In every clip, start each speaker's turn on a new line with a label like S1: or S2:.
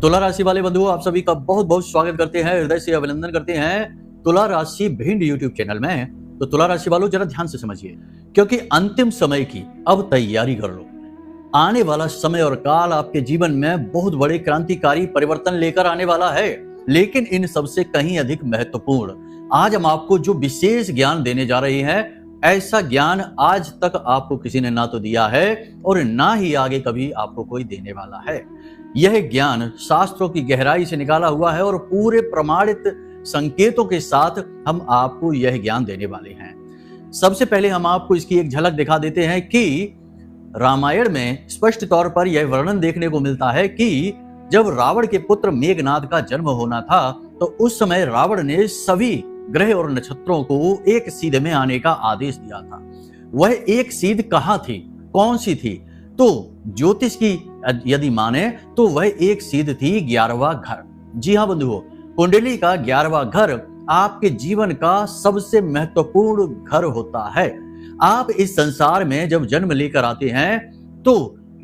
S1: तुला राशि वाले बंधुओं, आप सभी का बहुत बहुत स्वागत करते हैं, हृदय से अभिनंदन करते हैं तुला राशि भिंड यूट्यूब चैनल में। तो तुला राशि वालों, जरा ध्यान से समझिए, क्योंकि अंतिम समय की अब तैयारी कर लो। आने वाला समय और काल आपके जीवन में बहुत बड़े क्रांतिकारी परिवर्तन लेकर आने वाला है। लेकिन इन सबसे कहीं अधिक महत्वपूर्ण, आज हम आपको जो विशेष ज्ञान देने जा रहे हैं, ऐसा ज्ञान आज तक आपको किसी ने ना तो दिया है और ना ही आगे कभी आपको कोई देने वाला है। यह ज्ञान शास्त्रों की गहराई से निकाला हुआ है और पूरे प्रमाणित संकेतों के साथ हम आपको यह ज्ञान देने वाले हैं। सबसे पहले हम आपको इसकी एक झलक दिखा देते हैं कि रामायण में स्पष्ट तौर पर यह वर्णन देखने को मिलता है कि जब रावण के पुत्र मेघनाद का जन्म होना था, तो उस समय रावण ने सभी ग्रह और नक्षत्रों को एक सीध में आने का आदेश दिया था। वह एक सीध कहाँ थी, कौन सी थी? तो ज्योतिष की यदि माने तो वह एक सीध थी 11वां घर। जी हाँ बंधुओं, कुंडली का 11वां घर आपके जीवन का सबसे महत्वपूर्ण घर होता है। आप इस संसार में जब जन्म लेकर आते हैं तो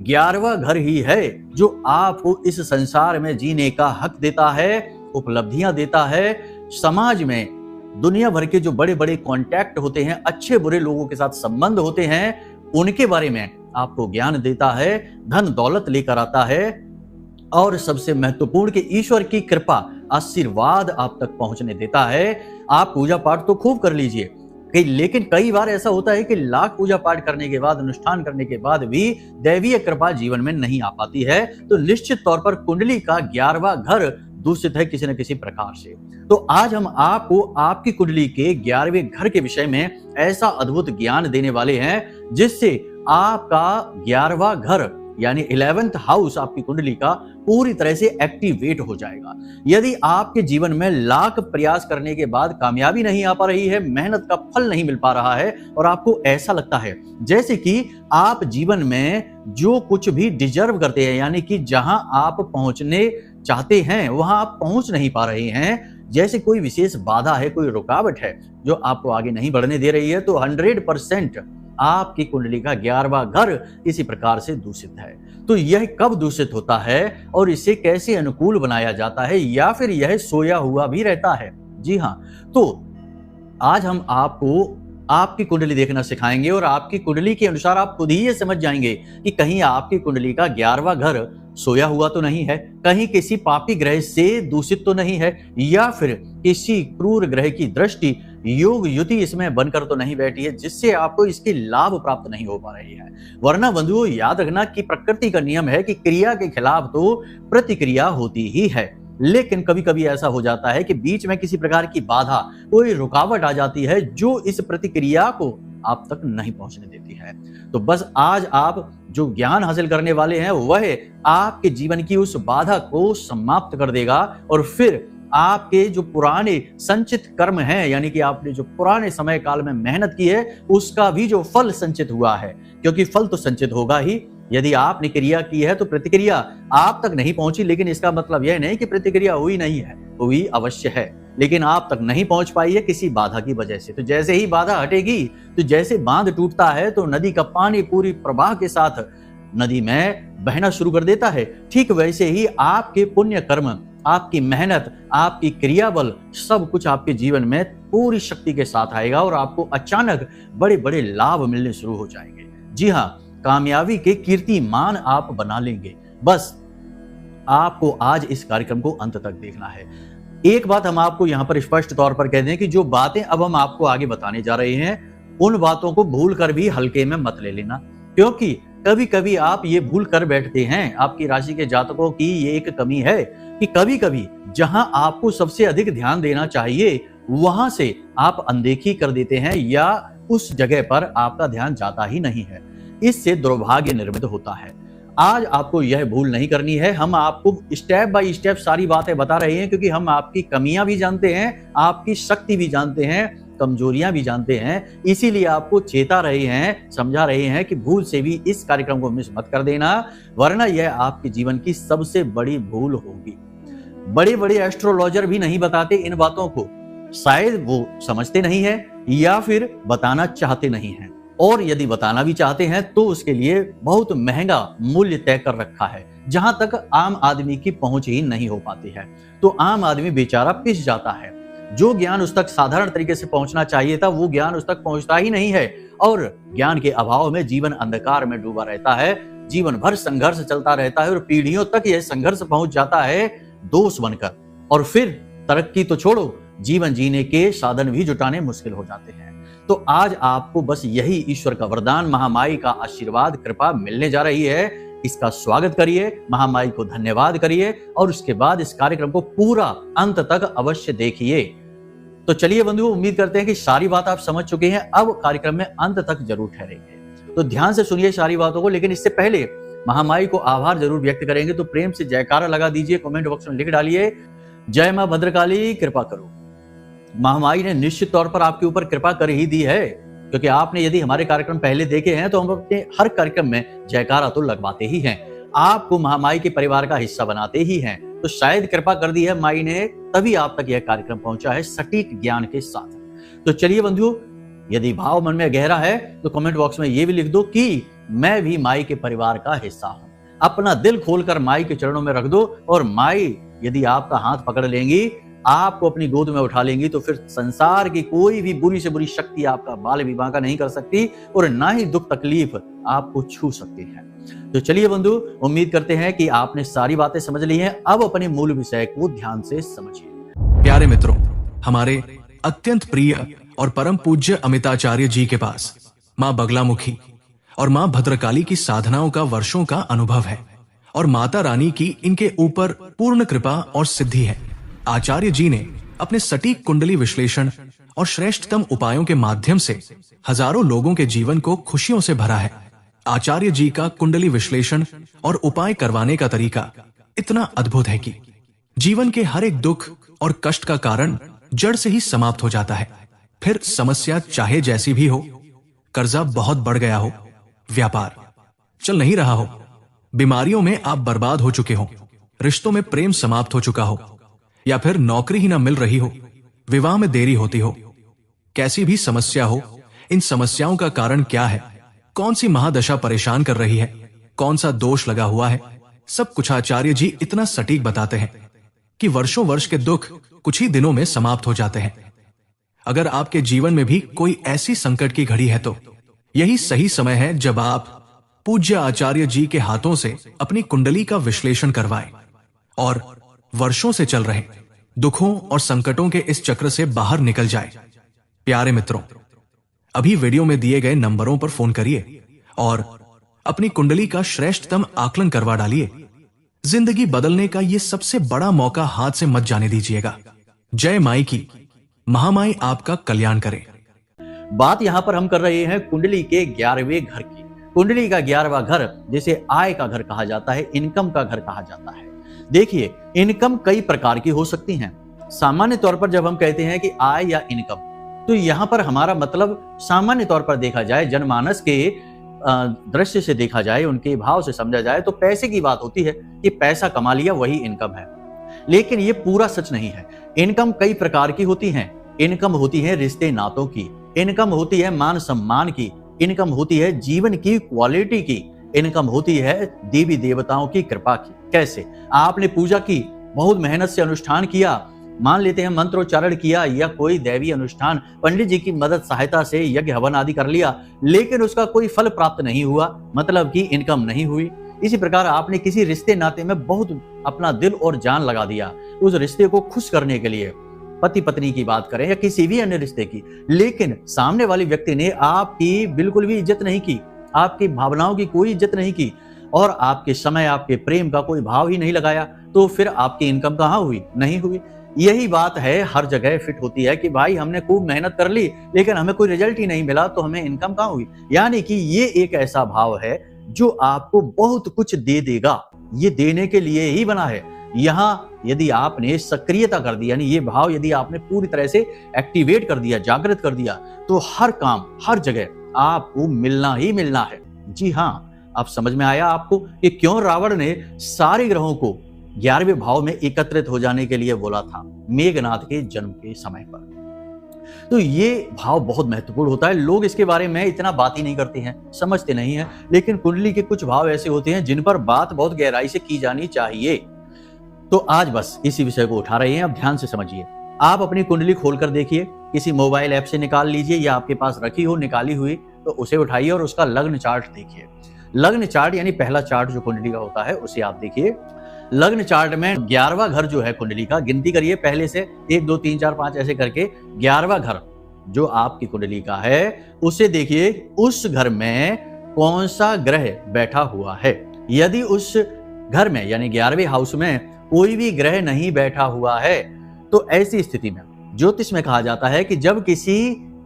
S1: 11वां घर ही है जो आपको इस संसार में जीने का हक देता है, उपलब्धियां देता है। समाज में दुनिया भर के जो बड़े बड़े कॉन्टैक्ट होते हैं, अच्छे बुरे लोगों के साथ संबंध होते हैं, उनके बारे में आपको ज्ञान देता है, धन दौलत लेकर आता है और सबसे महत्वपूर्ण कि ईश्वर की कृपा, आशीर्वाद आप तक पहुंचने देता है। आप पूजा पाठ तो खूब कर लीजिए, लेकिन कई बार ऐसा होता है कि लाख पूजा पाठ करने के बाद, अनुष्ठान करने के बाद भी दैवीय कृपा जीवन में नहीं आ पाती है। तो निश्चित तौर पर कुंडली का 11वां घर दूषित है किसी न किसी प्रकार से। तो आज हम आपको आपकी कुंडली के 11वें घर के विषय में ऐसा अद्भुत ज्ञान देने वाले हैं जिससे आपका 11वां घर यानी 11th हाउस आपकी कुंडली का पूरी तरह से एक्टिवेट हो जाएगा। यदि आपके जीवन में लाख प्रयास करने के बाद कामयाबी नहीं आ पा रही है, मेहनत का फल नहीं मिल पा रहा है और आपको ऐसा लगता है जैसे कि आप जीवन में जो कुछ भी डिजर्व करते हैं, यानी कि जहां आप पहुंचने चाहते हैं वहां आप पहुंच नहीं पा रहे हैं, जैसे कोई विशेष बाधा है, कोई रुकावट है जो आपको आगे नहीं बढ़ने दे रही है, तो 100% आपकी कुंडली का 11वां घर इसी प्रकार से दूषित है। तो यह कब दूषित होता है और इसे कैसे अनुकूल बनाया जाता है, या फिर यह सोया हुआ भी रहता है? जी हाँ, तो आज हम आपको आपकी कुंडली देखना सिखाएंगे और आपकी कुंडली के अनुसार आप खुद ही ये समझ जाएंगे कि कहीं आपकी कुंडली का 11वां घर सोया हुआ तो नहीं है, कहीं किसी पापी ग्रह से दूषित तो नहीं है, या फिर किसी क्रूर ग्रह की दृष्टि, योग युति इसमें बनकर तो नहीं बैठी है जिससे आपको इसकी लाभ प्राप्त नहीं हो पा रही है। वरना बंधुओं, याद रखना कि प्रकृति का नियम है कि क्रिया के खिलाफ तो प्रतिक्रिया होती ही है। लेकिन कभी कभी ऐसा हो जाता है कि बीच में किसी प्रकार की बाधा, कोई रुकावट आ जाती है जो इस प्रतिक्रिया को आप तक नहीं पहुंचने देती है। तो बस आज आप जो ज्ञान हासिल करने वाले हैं वह आपके जीवन की उस बाधा को समाप्त कर देगा और फिर आपके जो पुराने संचित कर्म हैं, यानी कि आपने जो पुराने समय काल में मेहनत की है, उसका भी जो फल संचित हुआ है, क्योंकि फल तो संचित होगा ही। यदि आपने क्रिया की है तो प्रतिक्रिया आप तक नहीं पहुंची, लेकिन इसका मतलब यह नहीं कि प्रतिक्रिया हुई नहीं है, हुई अवश्य है, लेकिन आप तक नहीं पहुंच पाई है किसी बाधा की वजह से। तो जैसे ही बाधा हटेगी, तो जैसे बांध टूटता है तो नदी का पानी पूरी प्रवाह के साथ नदी में बहना शुरू कर देता है, ठीक वैसे ही आपके पुण्य कर्म, आपकी मेहनत, आपकी क्रियाबल, सब कुछ आपके जीवन में पूरी शक्ति के साथ आएगा और आपको अचानक बड़े बड़े लाभ मिलने शुरू हो जाएंगे। जी हाँ, कामयाबी के कीर्तिमान आप बना लेंगे। बस आपको आज इस कार्यक्रम को अंत तक देखना है। एक बात हम आपको यहाँ पर स्पष्ट तौर पर कह दें कि जो बातें अब हम आपको आगे बताने जा रहे हैं, उन बातों को भूल कर भी हल्के में मत ले लेना, क्योंकि कभी कभी आप ये भूल कर बैठते हैं। आपकी राशि के जातकों की ये एक कमी है कि कभी कभी जहां आपको सबसे अधिक ध्यान देना चाहिए वहां से आप अनदेखी कर देते हैं, या उस जगह पर आपका ध्यान जाता ही नहीं है। इससे दुर्भाग्य निर्मित होता है। आज आपको यह भूल नहीं करनी है। हम आपको स्टेप बाय स्टेप सारी बातें बता रहे हैं, क्योंकि हम आपकी कमियां भी जानते हैं, आपकी शक्ति भी जानते हैं, कमजोरियां भी जानते हैं। इसीलिए आपको चेता रहे हैं, समझा रहे हैं कि भूल से भी इस कार्यक्रम को मिस मत कर देना, वरना यह आपके जीवन की सबसे बड़ी भूल होगी। बड़े बड़े एस्ट्रोलॉजर भी नहीं बताते इन बातों को, शायद वो समझते नहीं है या फिर बताना चाहते नहीं है। और यदि बताना भी चाहते हैं तो उसके लिए बहुत महंगा मूल्य तय कर रखा है, जहां तक आम आदमी की पहुंच ही नहीं हो पाती है। तो आम आदमी बेचारा पिस जाता है। जो ज्ञान उस तक साधारण तरीके से पहुंचना चाहिए था वो ज्ञान उस तक पहुंचता ही नहीं है, और ज्ञान के अभाव में जीवन अंधकार में डूबा रहता है। जीवन भर संघर्ष चलता रहता है और पीढ़ियों तक यह संघर्ष पहुंच जाता है दोष बनकर, और फिर तरक्की तो छोड़ो, जीवन जीने के साधन भी जुटाने मुश्किल हो जाते हैं। तो आज आपको बस यही ईश्वर का वरदान, महामाई का आशीर्वाद, कृपा मिलने जा रही है। इसका स्वागत करिए, महामाई को धन्यवाद करिए, और उसके बाद इस कार्यक्रम को पूरा अंत तक अवश्य देखिए। तो चलिए बंधुओं, उम्मीद करते हैं कि सारी बात आप समझ चुके हैं। अब कार्यक्रम में अंत तक जरूर ठहरेंगे, तो ध्यान से सुनिए सारी बातों को। लेकिन इससे पहले महामाई को आभार जरूर व्यक्त करेंगे, तो प्रेम से जयकारा लगा दीजिए, कमेंट बॉक्स में लिख डालिए, जय मां भद्रकाली कृपा करो। महामाई ने निश्चित तौर पर आपके ऊपर कृपा कर ही दी है, क्योंकि आपने यदि हमारे कार्यक्रम पहले देखे हैं तो हम अपने हर कार्यक्रम में जयकारा तो लगवाते ही हैं, आपको महामाई के परिवार का हिस्सा बनाते ही हैं। तो शायद कृपा कर दी है माई ने, तभी आप तक यह कार्यक्रम पहुंचा है सटीक ज्ञान के साथ। तो चलिए बंधुओं, यदि भाव मन में गहरा है तो कमेंट बॉक्स में यह भी लिख दो कि मैं भी माई के परिवार का हिस्सा हूं। अपना दिल खोलकर माई के चरणों में रख दो, और माई यदि आपका हाथ पकड़ लेंगी, आपको अपनी गोद में उठा लेंगी, तो फिर संसार की कोई भी बुरी से बुरी शक्ति आपका बाल भी बांका नहीं कर सकती, और ना ही दुख तकलीफ आपको छू सकती है। तो चलिए बंधु, उम्मीद करते हैं कि आपने सारी बातें समझ ली हैं। अब अपने मूल विषय को ध्यान से समझिए।
S2: प्यारे मित्रों, हमारे अत्यंत प्रिय और परम पूज्य अमिताचार्य जी के पास माँ बगलामुखी और माँ भद्रकाली की साधनाओं का वर्षों का अनुभव है, और माता रानी की इनके ऊपर पूर्ण कृपा और सिद्धि है। आचार्य जी ने अपने सटीक कुंडली विश्लेषण और श्रेष्ठतम उपायों के माध्यम से हजारों लोगों के जीवन को खुशियों से भरा है। आचार्य जी का कुंडली विश्लेषण और उपाय करवाने का तरीका इतना अद्भुत है कि जीवन के हर एक दुख और कष्ट का कारण जड़ से ही समाप्त हो जाता है। फिर समस्या चाहे जैसी भी हो, कर्जा बहुत बढ़ गया हो, व्यापार चल नहीं रहा हो, बीमारियों में आप बर्बाद हो चुके हो, रिश्तों में प्रेम समाप्त हो चुका हो, या फिर नौकरी ही ना मिल रही हो, विवाह में देरी होती हो, कैसी भी समस्या हो, इन समस्याओं का कारण क्या है, कौन सी महादशा परेशान कर रही है, कौन सा दोष लगा हुआ है, सब कुछ आचार्य जी इतना सटीक बताते हैं कि वर्षों वर्ष के दुख कुछ ही दिनों में समाप्त हो जाते हैं। अगर आपके जीवन में भी कोई ऐसी संकट की घड़ी है तो यही सही समय है जब आप पूज्य आचार्य जी के हाथों से अपनी कुंडली का विश्लेषण करवाएं और वर्षों से चल रहे दुखों और संकटों के इस चक्र से बाहर निकल जाए। प्यारे मित्रों, अभी वीडियो में दिए गए नंबरों पर फोन करिए और अपनी कुंडली का श्रेष्ठतम आकलन करवा डालिए। जिंदगी बदलने का ये सबसे बड़ा मौका हाथ से मत जाने दीजिएगा। जय माई की, महामाई आपका कल्याण करे।
S1: बात यहाँ पर हम कर रहे हैं कुंडली के 11वें घर की। कुंडली का 11वां घर जिसे आय का घर कहा जाता है, इनकम का घर कहा जाता है। देखिए, इनकम कई प्रकार की हो सकती हैं। सामान्य तौर पर जब हम कहते हैं कि आय या इनकम, तो यहाँ पर हमारा मतलब सामान्य तौर पर देखा जाए, जनमानस के दृश्य से देखा जाए, उनके भाव से समझा जाए तो पैसे की बात होती है कि पैसा कमा लिया वही इनकम है। लेकिन ये पूरा सच नहीं है। इनकम कई प्रकार की होती हैं। इनकम होती है रिश्ते नातों की, इनकम होती है मान सम्मान की, इनकम होती है जीवन की क्वालिटी की, इनकम होती है देवी देवताओं की कृपा की। कैसे? आपने पूजा की, बहुत मेहनत से अनुष्ठान किया, मान लेते हैं मंत्रोच्चारण किया या कोई दैवी अनुष्ठान, पंडित जी की मदद सहायता से यज्ञ हवन आदि कर लिया, लेकिन उसका कोई फल प्राप्त नहीं हुआ, मतलब कि इनकम नहीं हुई। इसी प्रकार आपने किसी रिश्ते नाते में बहुत अपना दिल और जान लगा दिया उस रिश्ते को खुश करने के लिए, पति पत्नी की बात करें या किसी भी अन्य रिश्ते की, लेकिन सामने वाले व्यक्ति ने आपकी बिल्कुल भी इज्जत नहीं की, आपकी भावनाओं की कोई इज्जत नहीं की और आपके समय, आपके प्रेम का कोई भाव ही नहीं लगाया, तो फिर आपकी इनकम कहाँ हुई? नहीं हुई। यही बात है, हर जगह फिट होती है कि भाई हमने खूब मेहनत कर ली लेकिन हमें कोई रिजल्ट ही नहीं मिला, तो हमें इनकम कहाँ हुई? यानी कि ये एक ऐसा भाव है जो आपको बहुत कुछ दे देगा, ये देने के लिए ही बना है। यहाँ यदि आपने सक्रियता कर दी, यानी ये भाव यदि आपने पूरी तरह से एक्टिवेट कर दिया, जागृत कर दिया, तो हर काम, हर जगह आपको मिलना ही मिलना है। जी हाँ, अब समझ में आया आपको कि क्यों रावण ने सारे ग्रहों को 11वें भाव में एकत्रित हो जाने के लिए बोला था मेघनाथ के जन्म के समय पर। तो ये भाव बहुत महत्वपूर्ण होता है। लोग इसके बारे में इतना बात ही नहीं करते हैं, समझते नहीं हैं, लेकिन कुंडली के कुछ भाव ऐसे होते हैं जिन पर बात बहुत गहराई से की जानी चाहिए। तो आज बस इसी विषय को उठा रहे हैं, अब ध्यान से समझिए। आप अपनी कुंडली खोलकर देखिए, किसी मोबाइल ऐप से निकाल लीजिए या आपके पास रखी हो निकाली हुई तो उसे उठाइए और उसका लग्न चार्ट देखिए। लग्न चार्ट यानी पहला चार्ट जो कुंडली का होता है उसे आप देखिए। लग्न चार्ट में 11वां घर जो है कुंडली का, गिनती करिए पहले से 1 2 3 4 5 ऐसे करके 11वां घर जो आपकी कुंडली का है उसे देखिए। उस घर में कौन सा ग्रह बैठा हुआ है। यदि उस घर में यानी 11वें हाउस में कोई भी ग्रह नहीं बैठा हुआ है तो ऐसी स्थिति में ज्योतिष में कहा जाता है कि जब किसी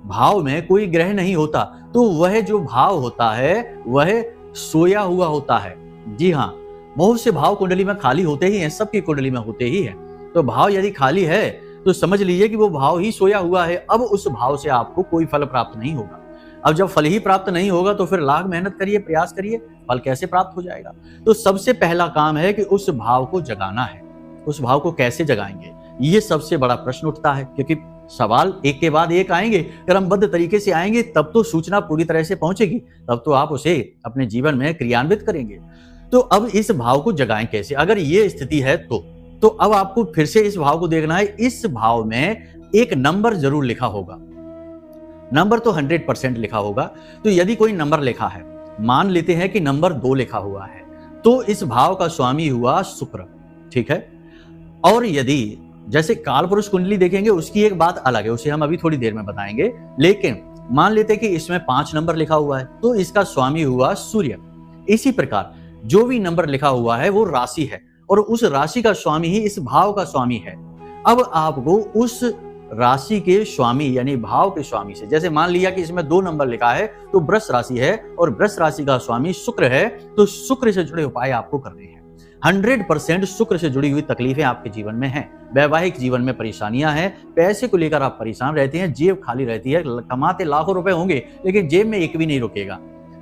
S1: भाव में कोई ग्रह नहीं होता तो वह जो भाव होता है वह सोया हुआ होता है। जी हाँ, बहुत से भाव कुंडली में खाली होते ही हैं, सबकी कुंडली में होते ही हैं। तो भाव यदि खाली है तो समझ लीजिए कि वो भाव ही सोया हुआ है। अब उस भाव से आपको कोई फल प्राप्त नहीं होगा। अब जब फल ही प्राप्त नहीं होगा तो फिर लाख मेहनत करिए, प्रयास करिए, फल कैसे प्राप्त हो जाएगा। तो सबसे पहला काम है कि उस भाव को जगाना है। उस भाव को कैसे जगाएंगे, ये सबसे बड़ा प्रश्न उठता है, क्योंकि सवाल एक के बाद एक आएंगे। क्रमबद्ध तरीके से आएंगे तब तो सूचना पूरी तरह से पहुंचेगी, तब तो आप उसे अपने जीवन में क्रियान्वित करेंगे। तो अब इस भाव को जगाएं कैसे, अगर ये स्थिति है तो अब आपको फिर से इस भाव को देखना है। इस भाव में एक नंबर जरूर लिखा होगा, नंबर तो 100% लिखा होगा। तो यदि कोई नंबर लिखा है, मान लेते हैं कि नंबर 2 लिखा हुआ है, तो इस भाव का स्वामी हुआ शुक्र, ठीक है। और यदि जैसे काल पुरुष कुंडली देखेंगे उसकी एक बात अलग है, उसे हम अभी थोड़ी देर में बताएंगे। लेकिन मान लेते हैं कि इसमें 5 नंबर लिखा हुआ है तो इसका स्वामी हुआ सूर्य। इसी प्रकार जो भी नंबर लिखा हुआ है वो राशि है और उस राशि का स्वामी ही इस भाव का स्वामी है। अब आपको उस राशि के स्वामी यानी भाव के स्वामी से, जैसे मान लिया कि इसमें 2 नंबर लिखा है तो वृष राशि है और वृष राशि का स्वामी शुक्र है, तो शुक्र से जुड़े उपाय आपको करने हैं। 100% शुक्र से जुड़ी हुई तकलीफें आपके जीवन में हैं। वैवाहिक जीवन में परेशानियां हैं, पैसे को लेकर आप परेशान रहते हैं, जेब खाली रहती है, कमाते लाखों रुपए होंगे लेकिन जेब में एक भी नहीं रुकेगा,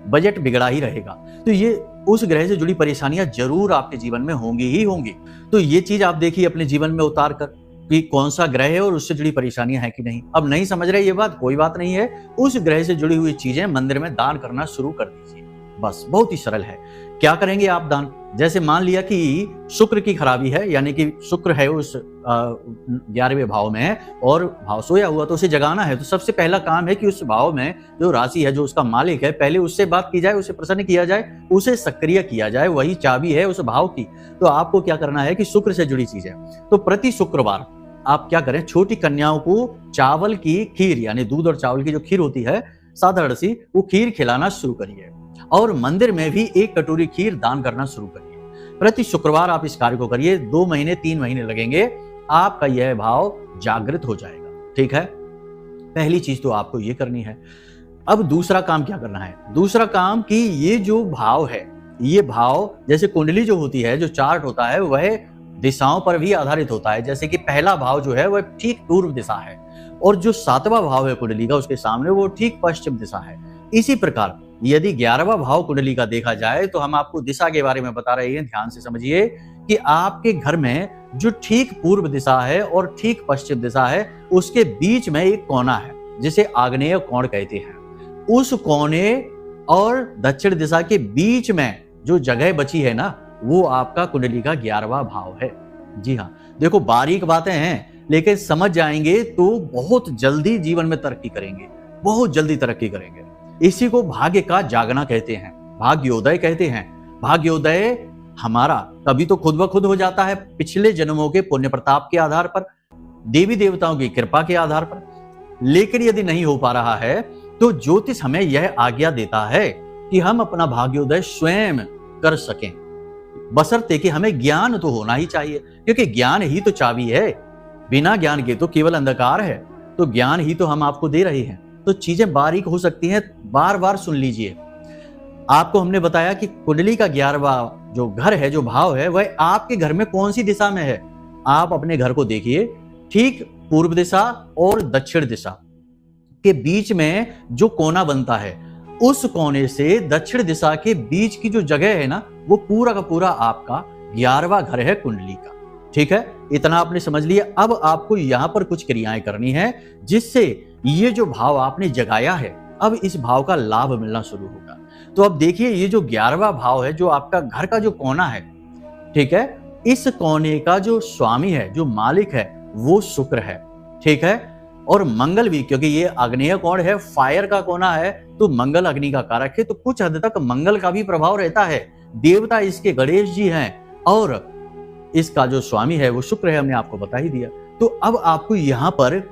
S1: बजट बिगड़ा ही रहेगा। तो ये उस ग्रह से जुड़ी परेशानियां जरूर आपके जीवन में होंगी ही होंगी। तो ये चीज आप देखिए अपने जीवन में उतार कर कि कौन सा ग्रह है और उससे जुड़ी परेशानियां हैं कि नहीं। अब नहीं समझ रहे ये बात, कोई बात नहीं है, उस ग्रह से जुड़ी हुई चीजें मंदिर में दान करना शुरू कर दीजिए। बस बहुत ही सरल है। क्या करेंगे आप दान, जैसे मान लिया कि शुक्र की खराबी है, यानी कि शुक्र है उस 11वें भाव में और भाव सोया हुआ, तो उसे जगाना है। तो सबसे पहला काम है कि उस भाव में जो राशि है, जो उसका मालिक है, पहले उससे बात की जाए, उसे प्रसन्न किया जाए, उसे सक्रिय किया जाए, वही चाबी है उस भाव की। तो आपको क्या करना है कि शुक्र से जुड़ी चीज है, तो प्रति शुक्रवार आप क्या करें, छोटी कन्याओं को चावल की खीर यानी दूध और चावल की जो खीर होती है साधारण सी, वो खीर खिलाना शुरू करिए और मंदिर में भी 1 कटोरी खीर दान करना शुरू करिए। प्रति शुक्रवार आप इस कार्य को करिए, 2 महीने 3 महीने लगेंगे, आपका यह भाव जागृत हो जाएगा। ठीक है, पहली चीज तो आपको ये करनी है। अब दूसरा काम क्या करना है, दूसरा काम कि ये जो भाव है, ये भाव जैसे कुंडली जो होती है, जो चार्ट होता है, वह दिशाओं पर भी आधारित होता है। जैसे कि पहला भाव जो है वह ठीक पूर्व दिशा है और जो 7वां भाव है कुंडली का उसके सामने वो ठीक पश्चिम दिशा है। इसी प्रकार यदि 11वां भाव कुंडली का देखा जाए तो हम आपको दिशा के बारे में बता रहे हैं, ध्यान से समझिए कि आपके घर में जो ठीक पूर्व दिशा है और ठीक पश्चिम दिशा है उसके बीच में एक कोना है जिसे आग्नेय कोण कहते हैं। उस कोने और दक्षिण दिशा के बीच में जो जगह बची है ना, वो आपका कुंडली का 11वां भाव है। जी हाँ, देखो बारीक बातें हैं लेकिन समझ जाएंगे तो बहुत जल्दी जीवन में तरक्की करेंगे, बहुत जल्दी तरक्की करेंगे। इसी को भाग्य का जागना कहते हैं, भाग्योदय कहते हैं। भाग्योदय हमारा कभी तो खुद ब खुद हो जाता है, पिछले जन्मों के पुण्य प्रताप के आधार पर, देवी देवताओं की कृपा के आधार पर। लेकिन यदि नहीं हो पा रहा है तो ज्योतिष हमें यह आज्ञा देता है कि हम अपना भाग्योदय स्वयं कर सकें, बशर्ते कि हमें ज्ञान तो होना ही चाहिए, क्योंकि ज्ञान ही तो चाबी है। बिना ज्ञान के तो केवल अंधकार है, तो ज्ञान ही तो हम आपको दे रहे हैं। तो चीजें बारीक हो सकती हैं, बार बार सुन लीजिए। आपको हमने बताया कि कुंडली का 11वां जो घर है, जो भाव है, वह आपके घर में कौन सी दिशा में है। आप अपने घर को देखिए, ठीक पूर्व दिशा और दक्षिण दिशा के बीच में जो कोना बनता है, उस कोने से दक्षिण दिशा के बीच की जो जगह है ना, वो पूरा का पूरा आपका 11वां घर है कुंडली का। ठीक है, इतना आपने समझ लिया। अब आपको यहां पर कुछ क्रियाएं करनी है जिससे ये जो भाव आपने जगाया है, अब इस भाव का लाभ मिलना शुरू होगा। तो अब देखिए, ये जो 11वां भाव है, जो आपका घर का जो कोना है, ठीक है, इस कोने का जो स्वामी है, जो मालिक है, वो शुक्र है। ठीक है, और मंगल भी, क्योंकि ये आग्नेय कोण है, फायर का कोना है, तो मंगल अग्नि का कारक है, तो कुछ हद तक मंगल का भी प्रभाव रहता है। देवता इसके गणेश जी हैं और इसका जो स्वामी है वो शुक्र है, हमने आपको बता ही दिया। तो अब आपको यहां पर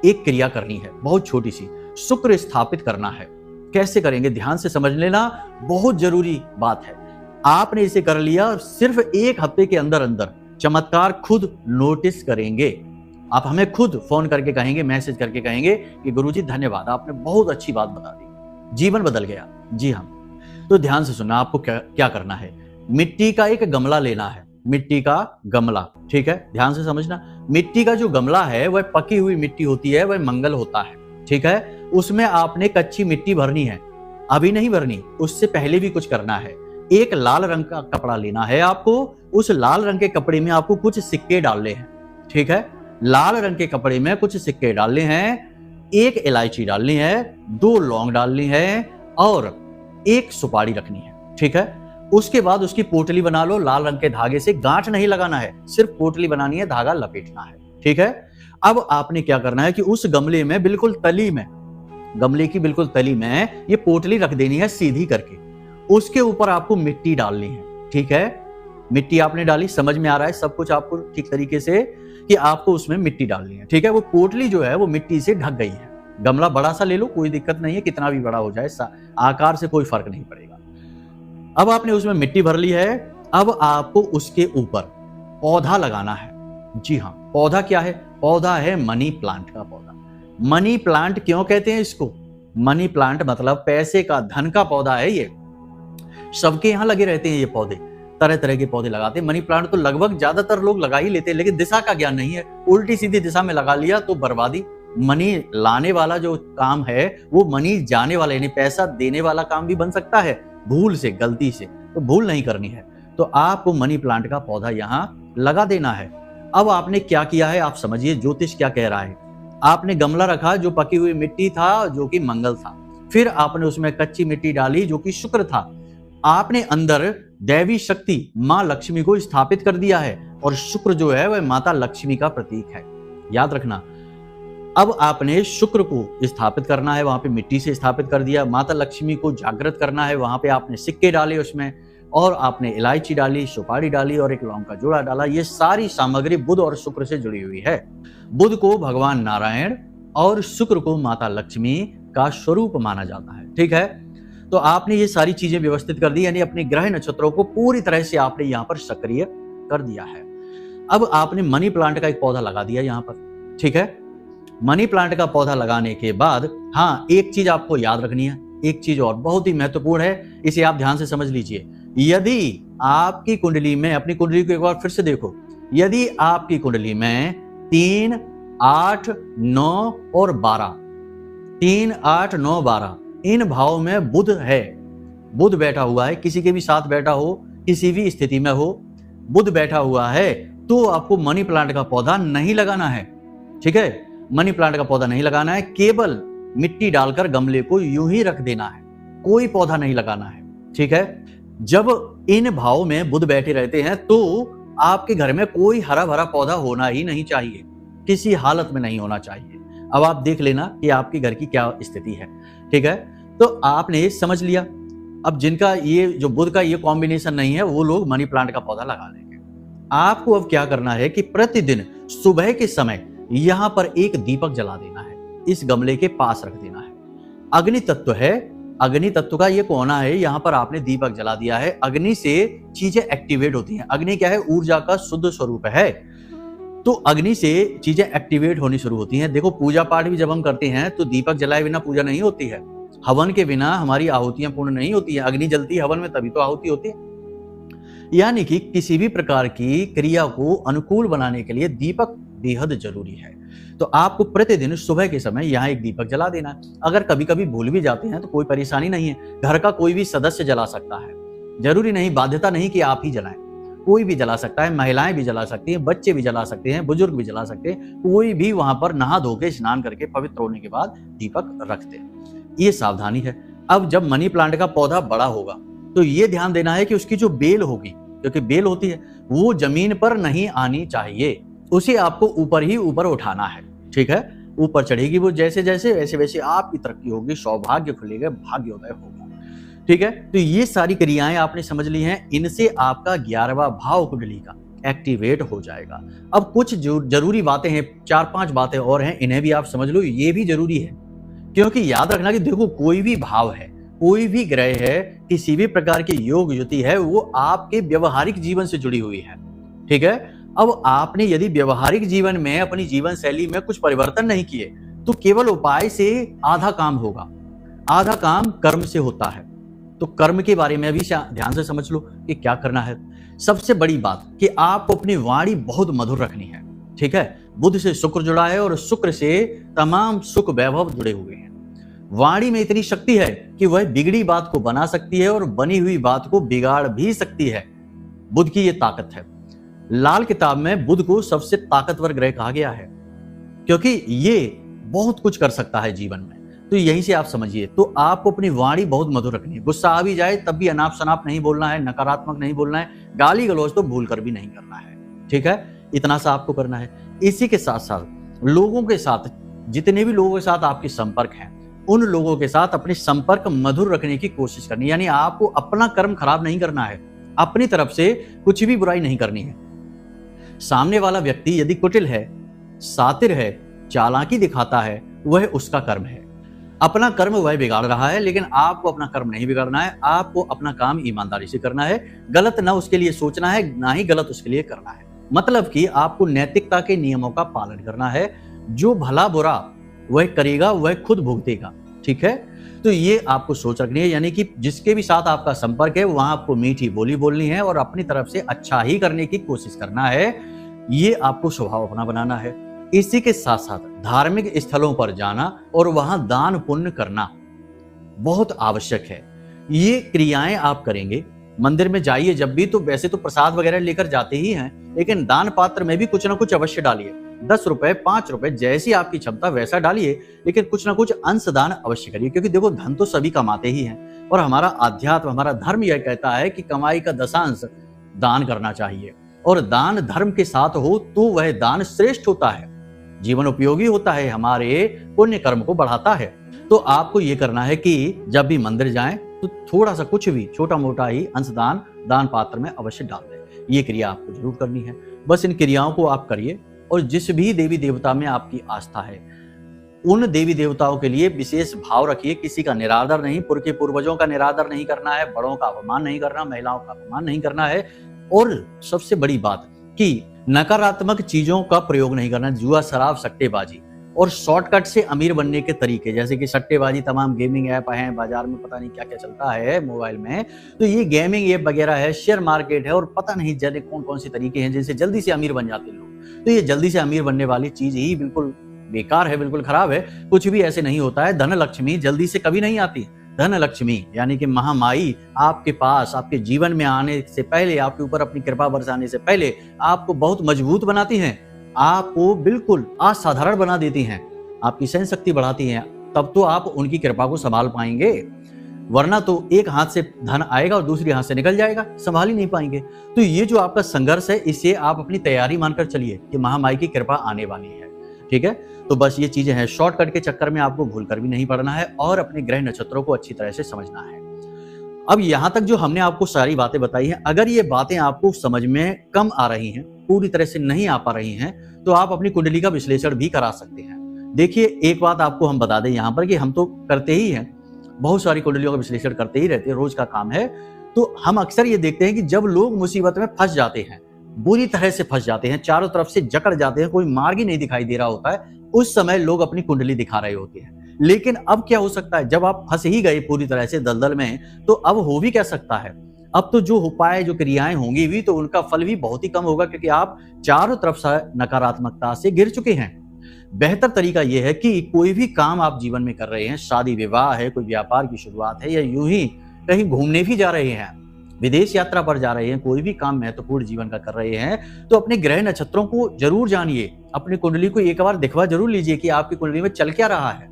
S1: एक क्रिया करनी है, बहुत छोटी सी, शुक्र स्थापित करना है। कैसे करेंगे, ध्यान से समझ लेना, बहुत जरूरी बात है। आपने इसे कर लिया और सिर्फ 1 हफ्ते के अंदर अंदर चमत्कार खुद नोटिस करेंगे। आप हमें खुद फोन करके कहेंगे, मैसेज करके कहेंगे कि गुरुजी धन्यवाद, आपने बहुत अच्छी बात बता दी, जीवन बदल गया। जी हाँ, तो ध्यान से सुनना, आपको क्या करना है। मिट्टी का एक गमला लेना है, मिट्टी का गमला, ठीक है, ध्यान से समझना। मिट्टी का जो गमला है वह पकी हुई मिट्टी होती है, वह मंगल होता है, ठीक है। उसमें आपने कच्ची मिट्टी भरनी है, अभी नहीं भरनी, उससे पहले भी कुछ करना है। एक लाल रंग का कपड़ा लेना है आपको, उस लाल रंग के कपड़े में आपको कुछ सिक्के डालने हैं, ठीक है। लाल रंग के कपड़े में कुछ सिक्के डालने हैं, 1 इलायची डालनी है, 2 लौंग डालनी है और 1 सुपारी रखनी है, ठीक है। उसके बाद उसकी पोटली बना लो, लाल रंग के धागे से, गांठ नहीं लगाना है, सिर्फ पोटली बनानी है, धागा लपेटना है, ठीक है। अब आपने क्या करना है कि उस गमले में बिल्कुल तली में, गमले की बिल्कुल तली में ये पोटली रख देनी है सीधी करके। उसके ऊपर आपको मिट्टी डालनी है, ठीक है। मिट्टी आपने डाली, समझ में आ रहा है सब कुछ आपको ठीक तरीके से कि आपको उसमें मिट्टी डालनी है, ठीक है। वो पोटली जो है वो मिट्टी से ढक गई है। गमला बड़ा सा ले लो, कोई दिक्कत नहीं है, कितना भी बड़ा हो जाए, आकार से कोई फर्क नहीं पड़ेगा। अब आपने उसमें मिट्टी भर ली है। अब आपको उसके ऊपर पौधा लगाना है। जी हाँ, पौधा क्या है, पौधा है मनी प्लांट का पौधा। मनी प्लांट क्यों कहते हैं इसको, मनी प्लांट मतलब पैसे का, धन का पौधा है। ये सबके यहाँ लगे रहते हैं, ये पौधे तरह तरह के पौधे लगाते हैं। मनी प्लांट तो लगभग ज्यादातर लोग लगा ही लेते हैं, लेकिन दिशा का ज्ञान नहीं है, उल्टी सीधी दिशा में लगा लिया तो बर्बादी। मनी लाने वाला जो काम है वो मनी जाने वाला, यानी पैसा देने वाला काम भी बन सकता है, भूल से, गलती से, तो भूल नहीं करनी है। तो आपको मनी प्लांट का पौधा यहाँ लगा देना है। अब आपने क्या किया है, आप समझिए ज्योतिष क्या कह रहा है। आपने गमला रखा जो पकी हुई मिट्टी था, जो कि मंगल था। फिर आपने उसमें कच्ची मिट्टी डाली जो कि शुक्र था। आपने अंदर दैवी शक्ति मां लक्ष्मी को स्थापित कर दिया है, और शुक्र जो है वह माता लक्ष्मी का प्रतीक है, याद रखना। अब आपने शुक्र को स्थापित करना है, वहां पे मिट्टी से स्थापित कर दिया। माता लक्ष्मी को जागृत करना है, वहां पे आपने सिक्के डाले उसमें, और आपने इलायची डाली, सुपारी डाली और 1 लौंग का जोड़ा डाला। ये सारी सामग्री बुध और शुक्र से जुड़ी हुई है। बुध को भगवान नारायण और शुक्र को माता लक्ष्मी का स्वरूप माना जाता है, ठीक है। तो आपने ये सारी चीजें व्यवस्थित कर दी, यानी अपने ग्रह नक्षत्रों को पूरी तरह से आपने यहाँ पर सक्रिय कर दिया है। अब आपने मनी प्लांट का एक पौधा लगा दिया यहाँ पर, ठीक है। मनी प्लांट का पौधा लगाने के बाद, हाँ, एक चीज आपको याद रखनी है, एक चीज और बहुत ही महत्वपूर्ण है, इसे आप ध्यान से समझ लीजिए। यदि आपकी कुंडली में, अपनी कुंडली को एक बार फिर से देखो, यदि आपकी कुंडली में 3, 8, 9 और 12, 3, 8, 9, 12 इन भाव में बुध है, बुध बैठा हुआ है, किसी के भी साथ बैठा हो, किसी भी स्थिति में हो, बुध बैठा हुआ है, तो आपको मनी प्लांट का पौधा नहीं लगाना है, ठीक है। मनी प्लांट का पौधा नहीं लगाना है, केवल मिट्टी डालकर गमले को यूं ही रख देना है, कोई पौधा नहीं लगाना है, ठीक है। जब इन भाव में बुध बैठे रहते हैं तो आपके घर में कोई हरा भरा पौधा होना ही नहीं चाहिए, किसी हालत में नहीं होना चाहिए। अब आप देख लेना कि आपके घर की क्या स्थिति है, ठीक है। तो आपने समझ लिया। अब जिनका ये जो बुध का ये कॉम्बिनेशन नहीं है, वो लोग मनी प्लांट का पौधा लगा लेंगे। आपको अब क्या करना है कि प्रतिदिन सुबह के समय यहां पर एक दीपक जला देना है, इस गमले के पास रख देना है। अग्नि तत्व है, अग्नि तत्व का ये कोना है, यहां पर आपने दीपक जला दिया है। अग्नि से चीजें एक्टिवेट होती हैं। अग्नि क्या है, ऊर्जा का शुद्ध स्वरूप है, तो अग्नि से चीजें एक्टिवेट होनी शुरू होती हैं। देखो, पूजा पाठ भी जब हम करते हैं तो दीपक जलाए बिना पूजा नहीं होती है, हवन के बिना हमारी आहुतियां पूर्ण नहीं होती है। अग्नि जलती है हवन में, तभी तो आहुति होती है। यानी कि किसी भी प्रकार की क्रिया को अनुकूल बनाने के लिए दीपक बेहद जरूरी है। तो आपको प्रतिदिन सुबह के समय यहाँ एक दीपक जला देना है। अगर कभी कभी भूल भी जाते हैं तो कोई परेशानी नहीं है, घर का कोई भी सदस्य जला सकता है, जरूरी नहीं, बाध्यता नहीं कि आप ही जलाएं। कोई भी जला सकता है, महिलाएं भी जला सकती हैं, बच्चे भी जला सकते हैं, बुजुर्ग भी जला सकते हैं, कोई भी वहां पर नहा धो के स्नान करके पवित्र होने के बाद दीपक रखते हैं। ये सावधानी है। अब जब मनी प्लांट का पौधा बड़ा होगा तो ये ध्यान देना है कि उसकी जो बेल होगी, क्योंकि बेल होती है, वो जमीन पर नहीं आनी चाहिए, उसे आपको ऊपर ही ऊपर उठाना है। ठीक है, ऊपर चढ़ेगी वो जैसे जैसे, वैसे वैसे आपकी तरक्की होगी, सौभाग्य खुलेगा, भाग्योदय होगा। ठीक है, तो ये सारी क्रियाएं आपने समझ ली हैं, इनसे आपका 11वां भाव कुंडली का एक्टिवेट हो जाएगा। अब कुछ जो जरूरी बातें हैं, 4-5 बातें और हैं, इन्हें भी आप समझ लो, ये भी जरूरी है। क्योंकि याद रखना कि देखो, कोई भी भाव है, कोई भी ग्रह है, किसी भी प्रकार की योग युति है, वो आपके व्यवहारिक जीवन से जुड़ी हुई है। ठीक है, अब आपने यदि व्यवहारिक जीवन में अपनी जीवन शैली में कुछ परिवर्तन नहीं किए तो केवल उपाय से आधा काम होगा, आधा काम कर्म से होता है। तो कर्म के बारे में भी ध्यान से समझ लो कि क्या करना है। सबसे बड़ी बात कि आपको अपनी वाणी बहुत मधुर रखनी है। ठीक है, बुध से शुक्र जुड़ा है और शुक्र से तमाम सुख वैभव जुड़े हुए हैं। वाणी में इतनी शक्ति है कि वह बिगड़ी बात को बना सकती है और बनी हुई बात को बिगाड़ भी सकती है। बुध की यह ताकत है। लाल किताब में बुध को सबसे ताकतवर ग्रह कहा गया है, क्योंकि ये बहुत कुछ कर सकता है जीवन में। तो यहीं से आप समझिए, तो आपको अपनी वाणी बहुत मधुर रखनी है। गुस्सा आ भी जाए तब भी अनाप शनाप नहीं बोलना है, नकारात्मक नहीं बोलना है, गाली गलौज तो भूल कर भी नहीं करना है। ठीक है, इतना सा आपको करना है। इसी के साथ साथ लोगों के साथ, जितने भी लोगों के साथ आपके संपर्क हैं, उन लोगों के साथ अपने संपर्क मधुर रखने की कोशिश करनी है। यानी आपको अपना कर्म खराब नहीं करना है, अपनी तरफ से कुछ भी बुराई नहीं करनी है। सामने वाला व्यक्ति यदि कुटिल है, सातिर है, चालाकी दिखाता है, वह उसका कर्म है। अपना कर्म वह बिगाड़ रहा है, लेकिन आपको अपना कर्म नहीं बिगाड़ना है। आपको अपना काम ईमानदारी से करना है, गलत ना उसके लिए सोचना है, ना ही गलत उसके लिए करना है। मतलब कि आपको नैतिकता के नियमों का पालन करना है। जो भला बुरा वह करेगा वह खुद भुगतेगा। ठीक है, तो ये आपको सोच रखनी है। यानी कि जिसके भी साथ आपका संपर्क है वहां आपको मीठी बोली बोलनी है और अपनी तरफ से अच्छा ही करने की कोशिश करना है। ये आपको स्वभाव अपना बनाना है। इसी के साथ साथ धार्मिक स्थलों पर जाना और वहां दान पुण्य करना बहुत आवश्यक है। ये क्रियाएं आप करेंगे। मंदिर में जाइए जब भी, तो वैसे तो प्रसाद वगैरह लेकर जाते ही हैं, लेकिन दान पात्र में भी कुछ ना कुछ अवश्य डालिए। 10 रुपए, 5 रुपए, जैसी आपकी क्षमता वैसा डालिए, लेकिन कुछ ना कुछ अंश दान अवश्य करिए। क्योंकि देखो, धन तो सभी कमाते ही हैं और हमारा आध्यात्म, हमारा धर्म यह कहता है कि कमाई का दशांश दान करना चाहिए। और दान धर्म के साथ हो तो वह दान श्रेष्ठ होता है, जीवन उपयोगी होता है, हमारे पुण्य कर्म को बढ़ाता है। तो आपको ये करना है कि जब भी मंदिर जाएं तो थोड़ा सा, कुछ भी छोटा मोटा ही अंशदान दान पात्र में अवश्य डाल दें। ये क्रिया आपको जरूर करनी है। बस इन क्रियाओं को आप करिए। और जिस भी देवी देवता में आपकी आस्था है, उन देवी देवताओं के लिए विशेष भाव रखिए। किसी का निरादर नहीं, पुरखे पूर्वजों का निरादर नहीं करना है, बड़ों का अपमान नहीं करना, महिलाओं का अपमान नहीं करना है। और सबसे बड़ी बात कि नकारात्मक चीजों का प्रयोग नहीं करना, जुआ, शराब, सट्टेबाजी और शॉर्टकट से अमीर बनने के तरीके, जैसे कि सट्टेबाजी, तमाम गेमिंग ऐप हैं बाजार में, पता नहीं क्या क्या चलता है मोबाइल में, तो ये गेमिंग ऐप वगैरह है, शेयर मार्केट है और पता नहीं जाने कौन कौन से तरीके हैं जिनसे जल्दी से अमीर बन जाते हैं लोग। तो ये जल्दी से अमीर बनने वाली चीज ही बिल्कुल बेकार है, बिल्कुल खराब है। कुछ भी ऐसे नहीं होता है। धन लक्ष्मी जल्दी से कभी नहीं आती। धन लक्ष्मी यानी कि महामाई आपके पास, आपके जीवन में आने से पहले, आपके ऊपर अपनी कृपा बरसाने से पहले आपको बहुत मजबूत बनाती हैं, आपको बिल्कुल असाधारण बना देती हैं, आपकी सहन शक्ति बढ़ाती हैं। तब तो आप उनकी कृपा को संभाल पाएंगे, वरना तो एक हाथ से धन आएगा और दूसरी हाथ से निकल जाएगा, संभाल ही नहीं पाएंगे। तो ये जो आपका संघर्ष है, इसे आप अपनी तैयारी मानकर चलिए कि महामाई की कृपा आने वाली है। ठीक है, तो बस ये चीजें हैं। शॉर्टकट के चक्कर में आपको भूल कर भी नहीं पड़ना है और अपने ग्रह नक्षत्रों को अच्छी तरह से समझना है। अब यहां तक जो हमने आपको सारी बातें बताई हैं, अगर ये बातें आपको समझ में कम आ रही हैं, पूरी तरह से नहीं आ पा रही हैं, तो आप अपनी कुंडली का विश्लेषण भी करा सकते हैं। देखिए, एक बात आपको हम बता दें यहाँ पर कि हम तो करते ही हैं, बहुत सारी कुंडलियों का विश्लेषण करते ही रहते हैं, रोज का काम है। तो हम अक्सर ये देखते हैं कि जब लोग मुसीबत में फंस जाते हैं, बुरी तरह से फंस जाते हैं, चारों तरफ से जकड़ जाते हैं, कोई मार्ग ही नहीं दिखाई दे रहा होता है, उस समय लोग अपनी कुंडली दिखा रहे होते हैं। लेकिन अब क्या हो सकता है, जब आप फंस ही गए पूरी तरह से दलदल में, तो अब हो भी क्या सकता है, अब तो जो उपाय, जो क्रियाएं होंगी भी, तो उनका फल भी बहुत ही कम होगा, क्योंकि आप चारों तरफ से नकारात्मकता से घिर चुके हैं। बेहतर तरीका यह है कि कोई भी काम आप जीवन में कर रहे हैं, शादी विवाह है, कोई व्यापार की शुरुआत है, या यूं ही कहीं घूमने भी जा रहे हैं, विदेश यात्रा पर जा रहे हैं, कोई भी काम महत्वपूर्ण जीवन का कर रहे हैं, तो अपने ग्रह नक्षत्रों को जरूर जानिए, अपनी कुंडली को एक बार दिखवा जरूर लीजिए कि आपकी कुंडली में चल क्या रहा है।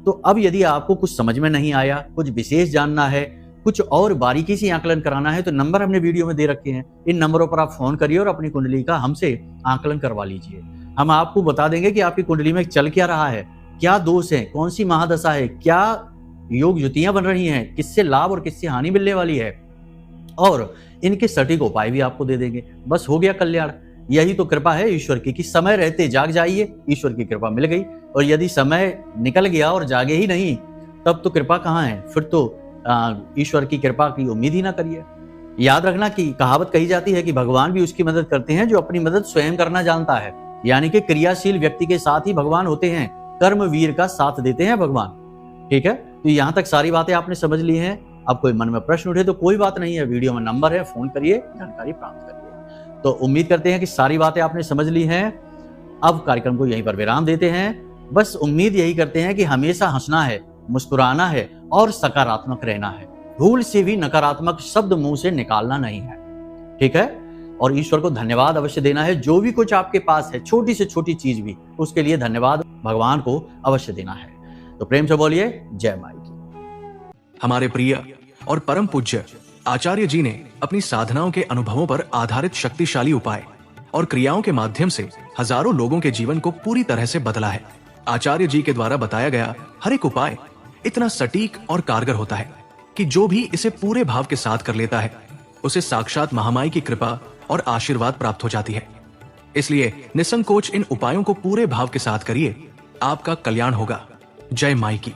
S1: तो अब यदि आपको कुछ समझ में नहीं आया, कुछ विशेष जानना है, कुछ और बारीकी से आकलन कराना है, तो नंबर हमने वीडियो में दे रखे हैं। इन नंबरों पर आप फोन करिए और अपनी कुंडली का हमसे आकलन करवा लीजिए। हम आपको बता देंगे कि आपकी कुंडली में चल क्या रहा है, क्या दोष है, कौन सी महादशा है, क्या योग युतियां बन रही हैं, किससे लाभ और किससे हानि मिलने वाली है, और इनके सटीक उपाय भी आपको दे देंगे। बस हो गया कल्याण। यही तो कृपा है ईश्वर की कि समय रहते जाग जाइए, ईश्वर की कृपा मिल गई। और यदि समय निकल गया और जागे ही नहीं, तब तो कृपा कहाँ है, फिर तो ईश्वर की कृपा की उम्मीद ही ना करिए। याद रखना कि कहावत कही जाती है कि भगवान भी उसकी मदद करते हैं जो अपनी मदद स्वयं करना जानता है। यानी कि क्रियाशील व्यक्ति के साथ ही भगवान होते हैं, कर्मवीर का साथ देते हैं भगवान। ठीक है, तो यहाँ तक सारी बातें आपने समझ ली हैं। अब कोई मन में प्रश्न उठे तो कोई बात नहीं है, वीडियो में नंबर है, फोन करिए, जानकारी प्राप्त करिए। तो उम्मीद करते हैं कि सारी बातें आपने समझ ली हैं। अब कार्यक्रम को यहीं पर विराम देते हैं। बस उम्मीद यही करते हैं कि हमेशा हंसना है, मुस्कुराना है और सकारात्मक रहना है। भूल से भी नकारात्मक शब्द मुंह से निकालना नहीं है। ठीक है, और ईश्वर को धन्यवाद अवश्य देना है। जो भी कुछ आपके पास है, छोटी से छोटी चीज भी, उसके लिए धन्यवाद भगवान को अवश्य देना है। तो प्रेम से बोलिए जय माई की।
S2: हमारे प्रिय और परम पूज्य आचार्य जी ने अपनी साधनाओं के अनुभवों पर आधारित शक्तिशाली उपाय और क्रियाओं के माध्यम से हजारों लोगों के जीवन को पूरी तरह से बदला है। आचार्य जी के द्वारा बताया गया हर एक उपाय इतना सटीक और कारगर होता है कि जो भी इसे पूरे भाव के साथ कर लेता है, उसे साक्षात महामाई की कृपा और आशीर्वाद प्राप्त हो जाती है। इसलिए निसंकोच इन उपायों को पूरे भाव के साथ करिए, आपका कल्याण होगा। जय माई की।